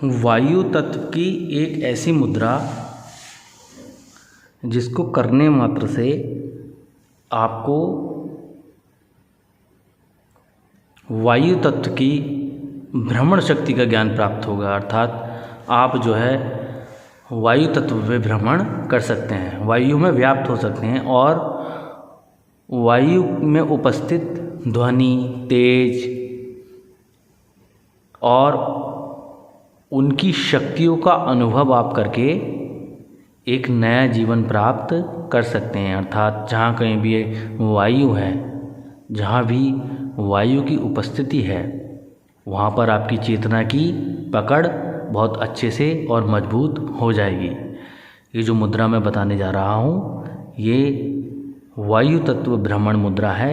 वायु तत्व की एक ऐसी मुद्रा जिसको करने मात्र से आपको वायु तत्व की भ्रमण शक्ति का ज्ञान प्राप्त होगा। अर्थात आप जो है वायु तत्व में भ्रमण कर सकते हैं, वायु में व्याप्त हो सकते हैं और वायु में उपस्थित ध्वनि, तेज और उनकी शक्तियों का अनुभव आप करके एक नया जीवन प्राप्त कर सकते हैं। अर्थात जहाँ कहीं भी वायु है, जहाँ भी वायु की उपस्थिति है, वहाँ पर आपकी चेतना की पकड़ बहुत अच्छे से और मजबूत हो जाएगी। ये जो मुद्रा मैं बताने जा रहा हूँ, ये वायु तत्व भ्रमण मुद्रा है।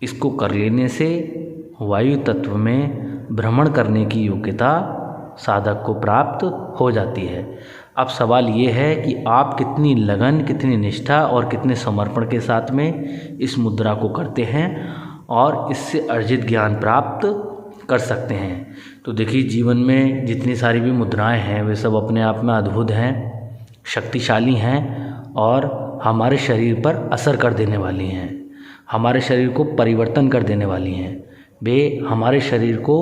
इसको कर लेने से वायु तत्व में भ्रमण करने की योग्यता साधक को प्राप्त हो जाती है। अब सवाल ये है कि आप कितनी लगन, कितनी निष्ठा और कितने समर्पण के साथ में इस मुद्रा को करते हैं और इससे अर्जित ज्ञान प्राप्त कर सकते हैं। तो देखिए, जीवन में जितनी सारी भी मुद्राएं हैं वे सब अपने आप में अद्भुत हैं, शक्तिशाली हैं और हमारे शरीर पर असर कर देने वाली हैं, हमारे शरीर को परिवर्तन कर देने वाली हैं। वे हमारे शरीर को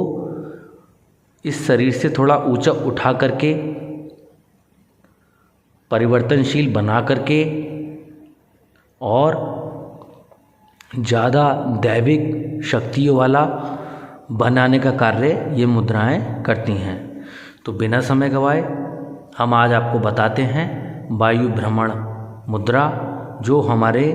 इस शरीर से थोड़ा ऊंचा उठा करके, परिवर्तनशील बना करके और ज़्यादा दैविक शक्तियों वाला बनाने का कार्य ये मुद्राएं करती हैं। तो बिना समय गवाए हम आज आपको बताते हैं वायु भ्रमण मुद्रा, जो हमारे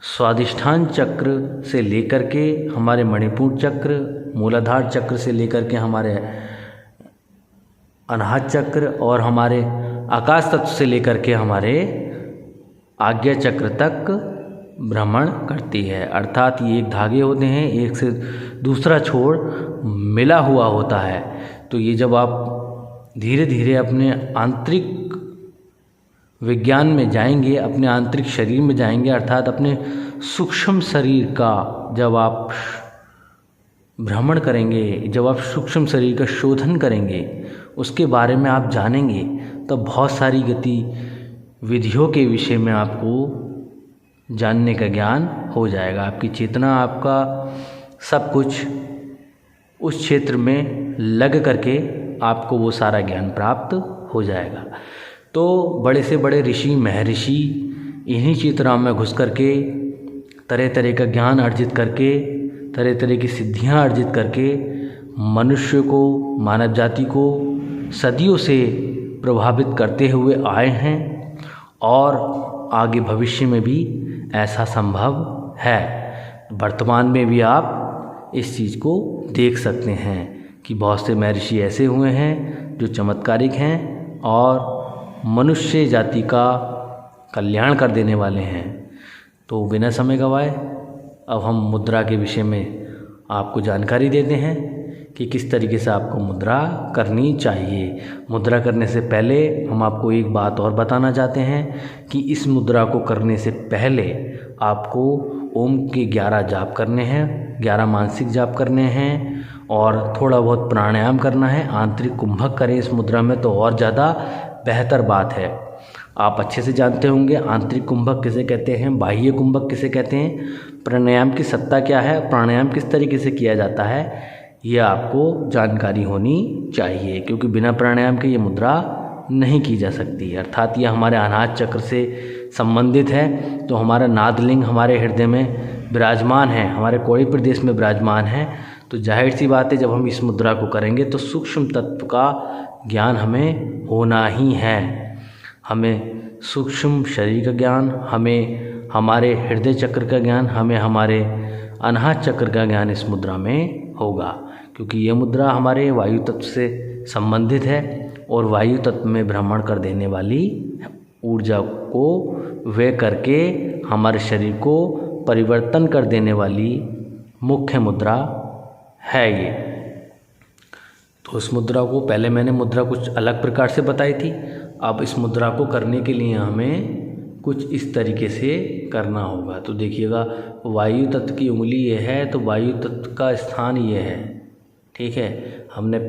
स्वादिष्ठान चक्र से लेकर के हमारे मणिपुर चक्र, मूलाधार चक्र से लेकर के हमारे अनाहत चक्र और हमारे आकाश तत्व से लेकर के हमारे आज्ञा चक्र तक भ्रमण करती है। अर्थात ये एक धागे होते हैं, एक से दूसरा छोर मिला हुआ होता है। तो ये जब आप धीरे धीरे अपने आंतरिक विज्ञान में जाएंगे, अपने आंतरिक शरीर में जाएंगे, अर्थात अपने सूक्ष्म शरीर का जब आप भ्रमण करेंगे, जब आप सूक्ष्म शरीर का शोधन करेंगे, उसके बारे में आप जानेंगे, तब बहुत सारी गतिविधियों के विषय में आपको जानने का ज्ञान हो जाएगा। आपकी चेतना, आपका सब कुछ उस क्षेत्र में लग करके आपको वो सारा ज्ञान प्राप्त हो जाएगा। तो बड़े से बड़े ऋषि, महर्षि इन्हीं चेतनाओं में घुस करके तरह तरह का ज्ञान अर्जित करके, तरह तरह की सिद्धियां अर्जित करके मनुष्य को, मानव जाति को सदियों से प्रभावित करते हुए आए हैं और आगे भविष्य में भी ऐसा संभव है। वर्तमान में भी आप इस चीज़ को देख सकते हैं कि बहुत से महर्षि ऐसे हुए हैं जो चमत्कारिक हैं और मनुष्य जाति का कल्याण कर देने वाले हैं। तो बिना समय गवाए अब हम मुद्रा के विषय में आपको जानकारी देते हैं कि किस तरीके से आपको मुद्रा करनी चाहिए। मुद्रा करने से पहले हम आपको एक बात और बताना चाहते हैं कि इस मुद्रा को करने से पहले आपको ओम के 11 जाप करने हैं, 11 मानसिक जाप करने हैं और थोड़ा बहुत प्राणायाम करना है। आंतरिक कुंभक करें इस मुद्रा में तो और ज़्यादा बेहतर बात है। आप अच्छे से जानते होंगे आंतरिक कुंभक किसे कहते हैं, बाह्य कुंभक किसे कहते हैं, प्राणायाम की सत्ता क्या है, प्राणायाम किस तरीके से किया जाता है, ये आपको जानकारी होनी चाहिए, क्योंकि बिना प्राणायाम के ये मुद्रा नहीं की जा सकती। अर्थात ये हमारे अनाहत चक्र से संबंधित है। तो हमारा नादलिंग हमारे हृदय में विराजमान है, हमारे कोड़ी प्रदेश में विराजमान है। तो जाहिर सी बात है, जब हम इस मुद्रा को करेंगे तो सूक्ष्म तत्व का ज्ञान हमें होना ही है। हमें सूक्ष्म शरीर का ज्ञान, हमें हमारे हृदय चक्र का ज्ञान, हमें हमारे अनाहत चक्र का ज्ञान इस मुद्रा में होगा, क्योंकि ये मुद्रा हमारे वायु तत्व से संबंधित है और वायु तत्व में भ्रमण कर देने वाली ऊर्जा को वे करके हमारे शरीर को परिवर्तन कर देने वाली मुख्य मुद्रा है ये। तो इस मुद्रा को पहले मैंने मुद्रा कुछ अलग प्रकार से बताई थी। अब इस मुद्रा को करने के लिए हमें कुछ इस तरीके से करना होगा। तो देखिएगा, वायु तत्व की उंगली ये है, तो वायु तत्व का स्थान ये है, ठीक है। हमने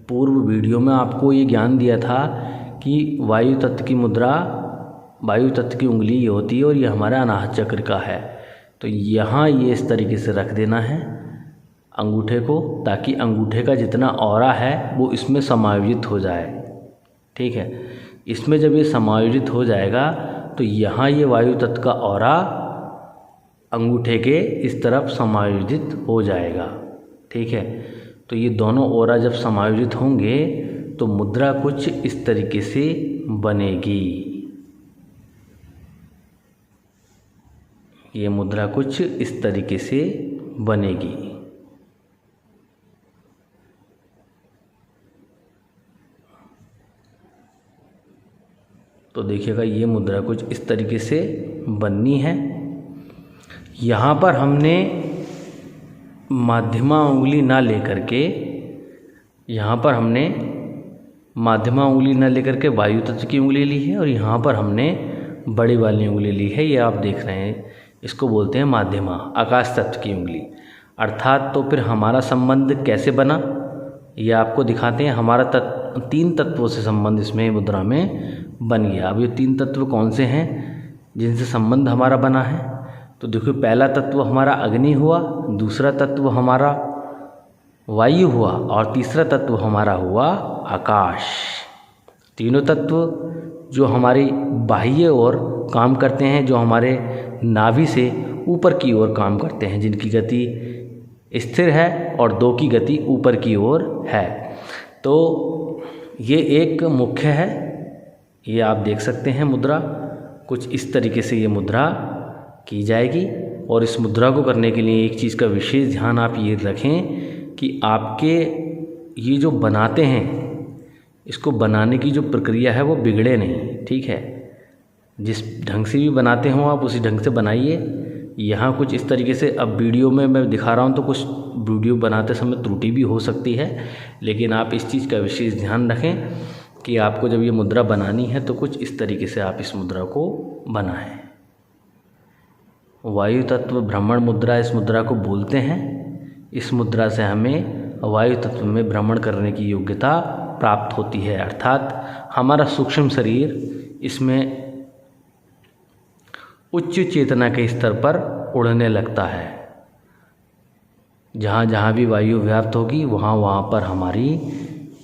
पूर्व वीडियो में आपको ये ज्ञान दिया था कि वायु तत्व की मुद्रा, वायु तत्व की उंगली ये होती है और ये हमारा अनाहत चक्र का है। तो यहाँ ये इस तरीके से रख देना है अंगूठे को, ताकि अंगूठे का जितना ऑरा है वो इसमें समायोजित हो जाए। ठीक है, इसमें जब ये समायोजित हो जाएगा तो यहाँ ये वायु तत्व का ऑरा अंगूठे के इस तरफ समायोजित हो जाएगा। ठीक है, तो ये दोनों ऑरा जब समायोजित होंगे तो मुद्रा कुछ इस तरीके से बनेगी। ये मुद्रा कुछ इस तरीके से बनेगी। तो देखिएगा ये मुद्रा कुछ इस तरीके से बननी है। यहाँ पर हमने माध्यमा उंगली ना लेकर के, यहाँ पर हमने माध्यमा उंगली ना लेकर के वायु तत्व की उंगली ली है और यहाँ पर हमने बड़ी वाली उंगली ली है। ये आप देख रहे हैं, इसको बोलते हैं माध्यमा, आकाश तत्व की उंगली। अर्थात तो फिर हमारा संबंध कैसे बना ये आपको दिखाते हैं। हमारा तीन तत्वों से संबंध इसमें मुद्रा में बन गया। अब ये तीन तत्व कौन से हैं जिनसे संबंध हमारा बना है? तो देखो, पहला तत्व हमारा अग्नि हुआ, दूसरा तत्व हमारा वायु हुआ और तीसरा तत्व हमारा हुआ आकाश। तीनों तत्व जो हमारी बाह्य ओर काम करते हैं, जो हमारे नाभि से ऊपर की ओर काम करते हैं, जिनकी गति स्थिर है और दो की गति ऊपर की ओर है। तो ये एक मुख्य है, ये आप देख सकते हैं। मुद्रा कुछ इस तरीके से ये मुद्रा की जाएगी। और इस मुद्रा को करने के लिए एक चीज़ का विशेष ध्यान आप ये रखें कि आपके ये जो बनाते हैं, इसको बनाने की जो प्रक्रिया है वो बिगड़े नहीं। ठीक है, जिस ढंग से भी बनाते हो आप उसी ढंग से बनाइए। यहाँ कुछ इस तरीके से, अब वीडियो में मैं दिखा रहा हूँ तो कुछ वीडियो बनाते समय त्रुटि भी हो सकती है, लेकिन आप इस चीज़ का विशेष ध्यान रखें कि आपको जब ये मुद्रा बनानी है तो कुछ इस तरीके से आप इस मुद्रा को बनाएं। वायु तत्व भ्रमण मुद्रा इस मुद्रा को बोलते हैं। इस मुद्रा से हमें वायु तत्व में भ्रमण करने की योग्यता प्राप्त होती है। अर्थात हमारा सूक्ष्म शरीर इसमें उच्च चेतना के स्तर पर उड़ने लगता है। जहाँ जहाँ भी वायु व्याप्त होगी वहाँ वहाँ पर हमारी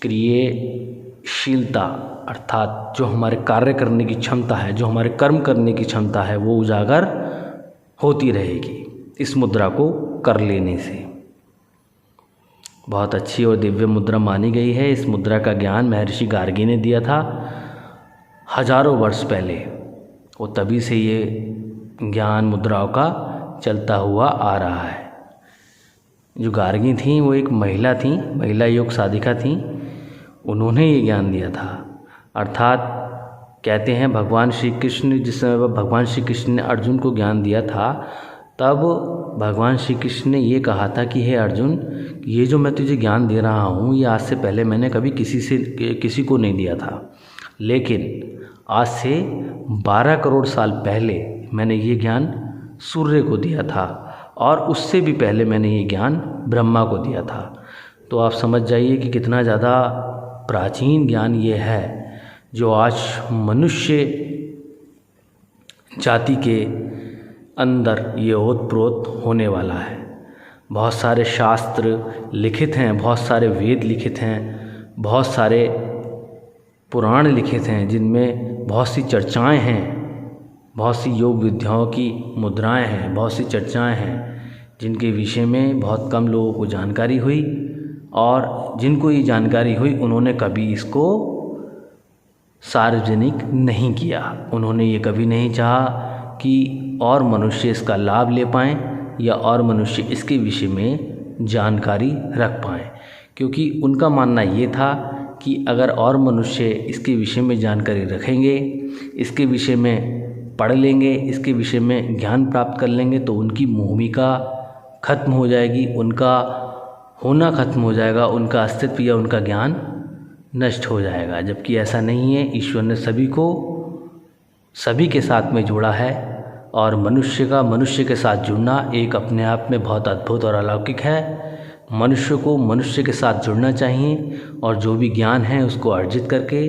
क्रियाशीलता, अर्थात जो हमारे कार्य करने की क्षमता है, जो हमारे कर्म करने की क्षमता है, वो उजागर होती रहेगी इस मुद्रा को कर लेने से। बहुत अच्छी और दिव्य मुद्रा मानी गई है। इस मुद्रा का ज्ञान महर्षि गार्गी ने दिया था हजारों वर्ष पहले, वो तभी से ये ज्ञान मुद्राओं का चलता हुआ आ रहा है। जो गार्गी थी वो एक महिला थी, महिला योग साधिका थी, उन्होंने ये ज्ञान दिया था। अर्थात कहते हैं भगवान श्री कृष्ण, जिस समय भगवान श्री कृष्ण ने अर्जुन को ज्ञान दिया था, तब भगवान श्री कृष्ण ने ये कहा था कि हे अर्जुन, ये जो मैं तुझे ज्ञान दे रहा हूँ ये आज से पहले मैंने कभी किसी को नहीं दिया था, लेकिन आज से 12 करोड़ साल पहले मैंने ये ज्ञान सूर्य को दिया था और उससे भी पहले मैंने ये ज्ञान ब्रह्मा को दिया था। तो आप समझ जाइए कि कितना ज़्यादा प्राचीन ज्ञान ये है जो आज मनुष्य जाति के अंदर ये ओतप्रोत होने वाला है। बहुत सारे शास्त्र लिखित हैं, बहुत सारे वेद लिखित हैं, बहुत सारे पुराण लिखित हैं, जिनमें बहुत सी चर्चाएं हैं, बहुत सी योग विद्याओं की मुद्राएं हैं, बहुत सी चर्चाएं हैं, जिनके विषय में बहुत कम लोगों को जानकारी हुई, और जिनको ये जानकारी हुई उन्होंने कभी इसको सार्वजनिक नहीं किया। उन्होंने ये कभी नहीं चाहा कि और मनुष्य इसका लाभ ले पाएँ या और मनुष्य इसके विषय में जानकारी रख पाएँ, क्योंकि उनका मानना ये था कि अगर और मनुष्य इसके विषय में जानकारी रखेंगे, इसके विषय में पढ़ लेंगे, इसके विषय में ज्ञान प्राप्त कर लेंगे, तो उनकी भूमिका खत्म हो जाएगी, उनका होना खत्म हो जाएगा, उनका अस्तित्व या उनका ज्ञान नष्ट हो जाएगा। जबकि ऐसा नहीं है। ईश्वर ने सभी को सभी के साथ में जोड़ा है, और मनुष्य का मनुष्य के साथ जुड़ना एक अपने आप में बहुत अद्भुत और अलौकिक है। मनुष्य को मनुष्य के साथ जुड़ना चाहिए और जो भी ज्ञान है उसको अर्जित करके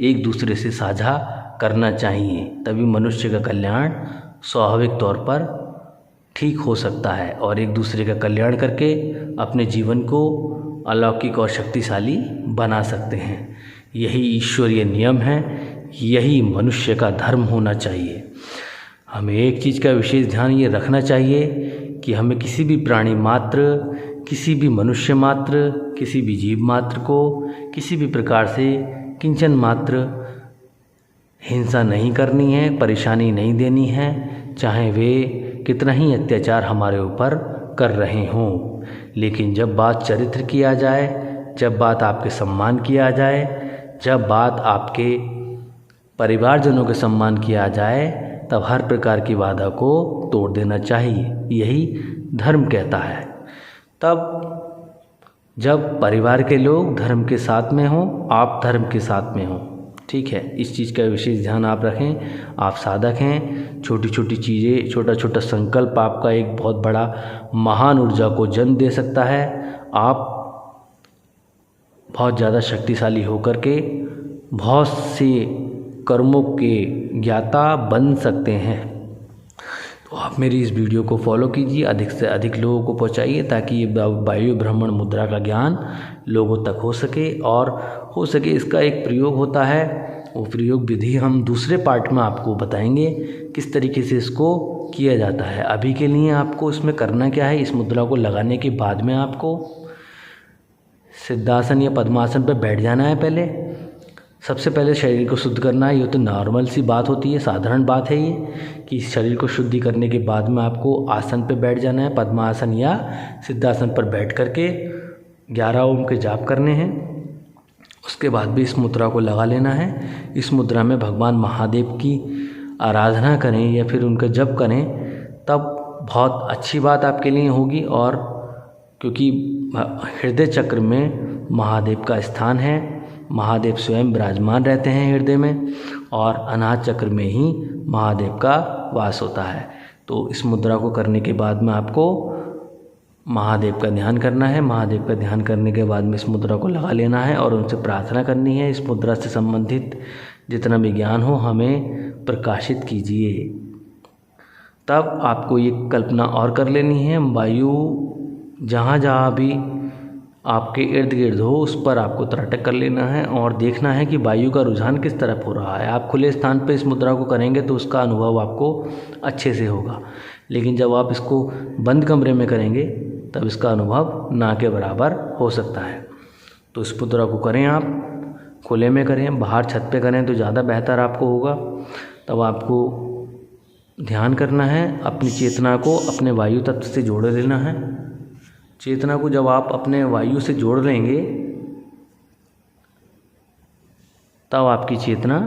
एक दूसरे से साझा करना चाहिए, तभी मनुष्य का कल्याण स्वाभाविक तौर पर ठीक हो सकता है और एक दूसरे का कल्याण करके अपने जीवन को अलौकिक और शक्तिशाली बना सकते हैं। यही ईश्वरीय नियम है, यही मनुष्य का धर्म होना चाहिए। हमें एक चीज़ का विशेष ध्यान ये रखना चाहिए कि हमें किसी भी प्राणी मात्र, किसी भी मनुष्य मात्र, किसी भी जीव मात्र को किसी भी प्रकार से किंचन मात्र हिंसा नहीं करनी है, परेशानी नहीं देनी है, चाहे वे कितना ही अत्याचार हमारे ऊपर कर रहे हों। लेकिन जब बात चरित्र की आ जाए, जब बात आपके सम्मान की आ जाए, जब बात आपके परिवारजनों के सम्मान की आ जाए, तब हर प्रकार की बाधा को तोड़ देना चाहिए, यही धर्म कहता है। तब जब परिवार के लोग धर्म के साथ में हों, आप धर्म के साथ में हों, ठीक है, इस चीज़ का विशेष ध्यान आप रखें। आप साधक हैं, छोटी छोटी चीज़ें, छोटा छोटा संकल्प आपका एक बहुत बड़ा महान ऊर्जा को जन्म दे सकता है। आप बहुत ज़्यादा शक्तिशाली होकर के बहुत से कर्मों के ज्ञाता बन सकते हैं। तो आप मेरी इस वीडियो को फॉलो कीजिए, अधिक से अधिक लोगों को पहुंचाइए ताकि ये वायु ब्राह्मण मुद्रा का ज्ञान लोगों तक हो सके। और हो सके इसका एक प्रयोग होता है, वो प्रयोग विधि हम दूसरे पार्ट में आपको बताएंगे किस तरीके से इसको किया जाता है। अभी के लिए आपको इसमें करना क्या है, इस मुद्रा को लगाने के बाद में आपको सिद्धासन या पद्मासन पर बैठ जाना है। पहले सबसे पहले शरीर को शुद्ध करना है। ये तो नॉर्मल सी बात होती है, साधारण बात है ये कि शरीर को शुद्धि करने के बाद में आपको आसन पे बैठ जाना है, पद्मासन या सिद्धासन पर बैठ करके 11 ओम के जाप करने हैं। उसके बाद भी इस मुद्रा को लगा लेना है। इस मुद्रा में भगवान महादेव की आराधना करें या फिर उनका जप करें, तब बहुत अच्छी बात आपके लिए होगी। और क्योंकि हृदय चक्र में महादेव का स्थान है, महादेव स्वयं विराजमान रहते हैं हृदय में, और अनाहत चक्र में ही महादेव का वास होता है। तो इस मुद्रा को करने के बाद में आपको महादेव का ध्यान करना है। महादेव का ध्यान करने के बाद में इस मुद्रा को लगा लेना है और उनसे प्रार्थना करनी है। इस मुद्रा से संबंधित जितना भी ज्ञान हो हमें प्रकाशित कीजिए। तब आपको ये कल्पना और कर लेनी है, वायु जहाँ जहाँ भी आपके इर्द गिर्द हो उस पर आपको त्राटक कर लेना है और देखना है कि वायु का रुझान किस तरफ हो रहा है। आप खुले स्थान पर इस मुद्रा को करेंगे तो उसका अनुभव आपको अच्छे से होगा, लेकिन जब आप इसको बंद कमरे में करेंगे तब इसका अनुभव ना के बराबर हो सकता है। तो इस मुद्रा को करें, आप खुले में करें, बाहर छत पे करें तो ज़्यादा बेहतर आपको होगा। तब आपको ध्यान करना है, अपनी चेतना को अपने वायु तत्व से जोड़ लेना है। चेतना को जब आप अपने वायु से जोड़ लेंगे तब आपकी चेतना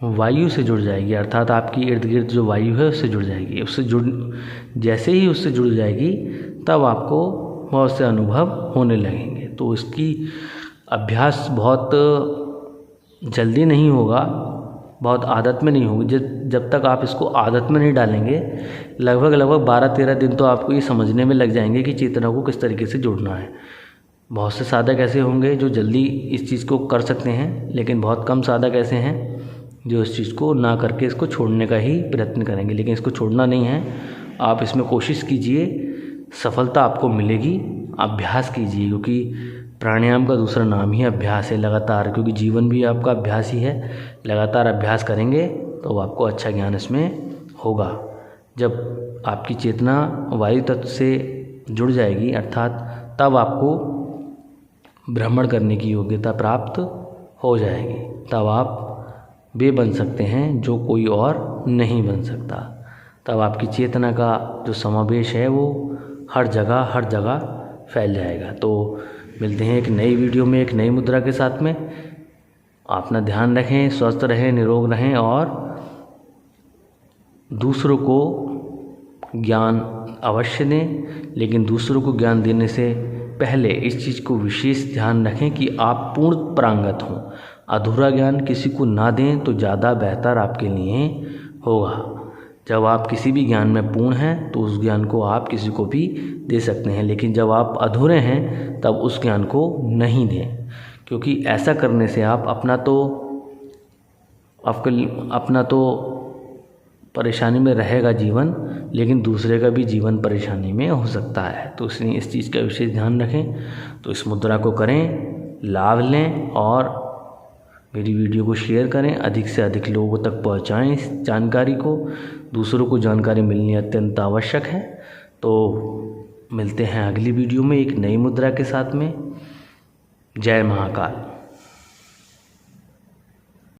वायु से जुड़ जाएगी, अर्थात आपकी इर्द गिर्द जो वायु है उससे जुड़ जाएगी। जैसे ही उससे जुड़ जाएगी तब आपको बहुत से अनुभव होने लगेंगे। तो इसकी अभ्यास बहुत जल्दी नहीं होगा, बहुत आदत में नहीं होगी। जब तक आप इसको आदत में नहीं डालेंगे, लगभग 12-13 दिन तो आपको ये समझने में लग जाएंगे कि चेतना को किस तरीके से जोड़ना है। बहुत से साधक ऐसे होंगे जो जल्दी इस चीज़ को कर सकते हैं, लेकिन बहुत कम साधक ऐसे हैं जो इस चीज़ को ना करके इसको छोड़ने का ही प्रयत्न करेंगे। लेकिन इसको छोड़ना नहीं है, आप इसमें कोशिश कीजिए, सफलता आपको मिलेगी। अभ्यास कीजिए, क्योंकि प्राणायाम का दूसरा नाम ही अभ्यास है, लगातार, क्योंकि जीवन भी आपका अभ्यास ही है। लगातार अभ्यास करेंगे तो आपको अच्छा ज्ञान इसमें होगा। जब आपकी चेतना वायु तत्व से जुड़ जाएगी, अर्थात तब आपको भ्रमण करने की योग्यता प्राप्त हो जाएगी। तब आप वे बन सकते हैं जो कोई और नहीं बन सकता। तब आपकी चेतना का जो समावेश है वो हर जगह फैल जाएगा। तो मिलते हैं एक नई वीडियो में एक नई मुद्रा के साथ में। अपना ध्यान रखें, स्वस्थ रहें, निरोग रहें और दूसरों को ज्ञान अवश्य दें। लेकिन दूसरों को ज्ञान देने से पहले इस चीज़ को विशेष ध्यान रखें कि आप पूर्ण पारंगत हों। अधूरा ज्ञान किसी को ना दें तो ज़्यादा बेहतर आपके लिए होगा। जब आप किसी भी ज्ञान में पूर्ण हैं तो उस ज्ञान को आप किसी को भी दे सकते हैं, लेकिन जब आप अधूरे हैं तब उस ज्ञान को नहीं दें, क्योंकि ऐसा करने से आप अपना तो परेशानी में रहेगा जीवन, लेकिन दूसरे का भी जीवन परेशानी में हो सकता है। तो इसलिए इस चीज़ का विशेष ध्यान रखें। तो इस मुद्रा को करें, लाभ लें और मेरी वीडियो को शेयर करें, अधिक से अधिक लोगों तक पहुंचाएं इस जानकारी को। दूसरों को जानकारी मिलनी अत्यंत आवश्यक है। तो मिलते हैं अगली वीडियो में एक नई मुद्रा के साथ में। जय महाकाल।